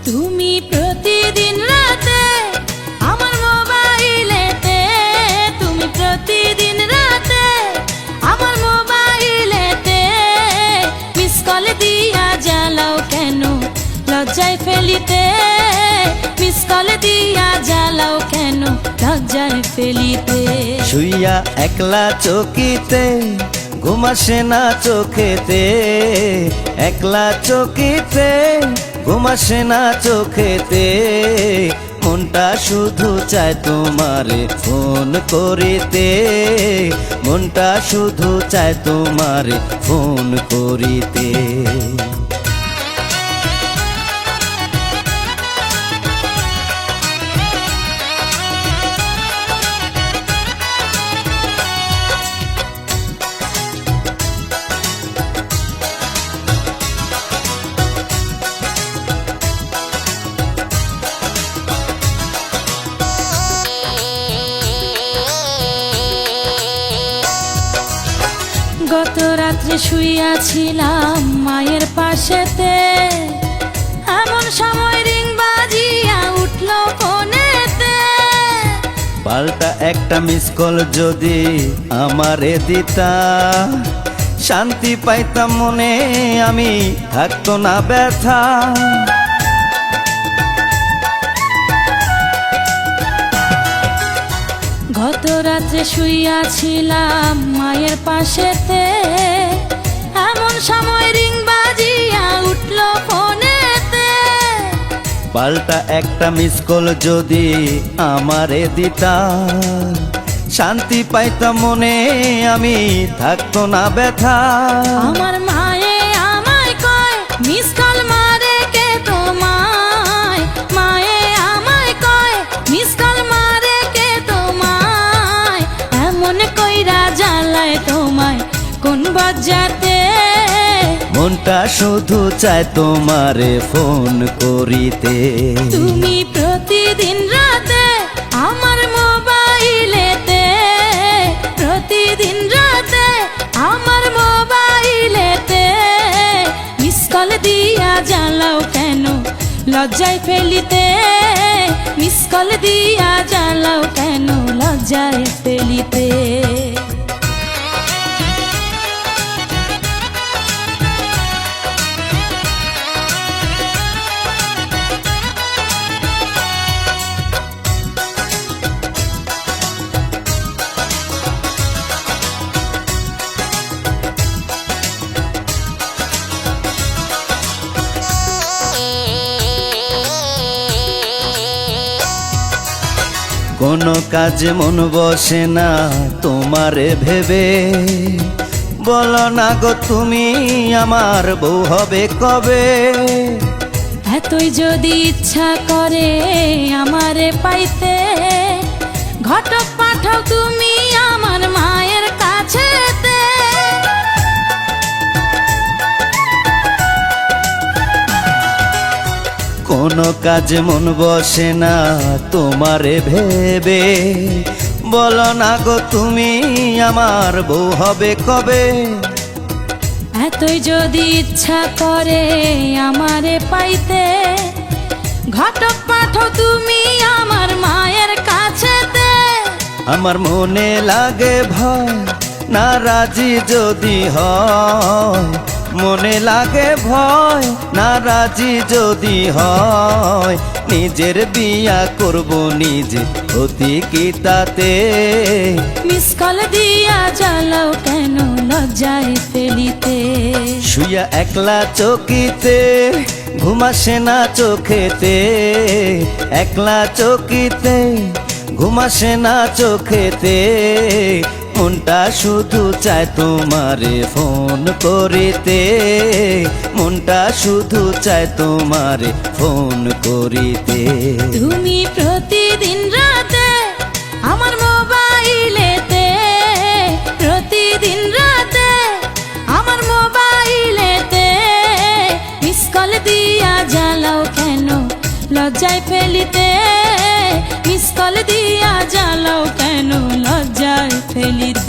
তুমি প্রতিদিন রাতে আমার মোবাইলেতে, তুমি প্রতিদিন রাতে আমার মোবাইলেতে মিস কল দিয়া জ্বালাও কেন লজ্জায় ফেলিতে, মিস কল দিয়া জ্বালাও কেন লজ্জায় ফেলিতে। শুইয়া একলা চকিতে ঘুম আসে না চোখেতে, একলা চকিতে ঘুম আসে না চোখেতে, মনটা শুধু চায় তোমারে ফোন করিতে, মনটা শুধু চায় তোমারে ফোন করিতে। গত রাত্রে শুইয়াছিলাম মায়ের পাশেতে, এমন সময় রিং বাজিয়া উঠল ফোনেতে। পাল্টা একটা মিস কল যদি আমারে দিতা, শান্তি পাইতাম মনে, আমি থাকতো না ব্যথা। গত রাত্রে শুইয়াছিলাম মায়ের পাশেতে, এমন সময় রিং বাজিয়া উঠল ফোনেতে। পাল্টা একটা মিস কল যদি আমারে দিতা, শান্তি পাইতাম মনে, আমি থাকতো না ব্যথা। আমার মায়ে আমায় কয় মিস কল মারে কে তোমায়, মায়ে আমায় কয় মিস কল মারে কে তোমায়, এমন কইরা জ্বালায় তোমায় কোন বজ্জাতে। মনটা শুধু চায় তোমারে ফোন করিতে, তুমি প্রতিদিন রাতে আমার মোবাইলেতে, প্রতিদিন রাতে আমার মোবাইলেতে মিস কল দিয়া জ্বালাও কেন লজ্জায় ফেলিতে, মিস কল দিয়া জ্বালাও কেন লজ্জায় ফেলিতে। কোনো কাজে মন বসে না তোমারে ভেবে, বলো না গো তুমি আমার বউ হবে কবে। এতই যদি ইচ্ছা করে আমারে পাইতে, ঘটক পাঠাও তুমি আমার মায়ের কাছেতে। কোনো কাজে মন বসে না তোমারে ভেবে, বলো না গো তুমি আমার বউ হবে কবে। এতই যদি ইচ্ছা করে আমারে পাইতে, ঘটক পাঠাও তুমি আমার মায়ের কাছেতে। আমার মনে লাগে ভয় না রাজি যদি হয়, মনে লাগে ভয় না রাজি যদি হয়, নিজের বিয়া করব নিজে অতি কি তাতে। মিস কল দিয়া জ্বালাও কেন লজ্জায় ফেলিতে, শুইয়া একলা চকিতে ঘুম আসে না চোখেতে, একলা চকিতে ঘুম আসে না চোখেতে, মনটা শুধু চায় তোমারে ফোন করিতে, মনটা শুধু চায় তোমারে ফোন করিতে। তুমি প্রতিদিন রাতে আমার মোবাইলেতে, প্রতিদিন রাতে আমার মোবাইলেতে মিস কল দিয়া জ্বালাও কেন লজ্জায় ফেলিতে, মিস কল দিয়া জ্বালাও কেন লজ্জায় ফেলিতে।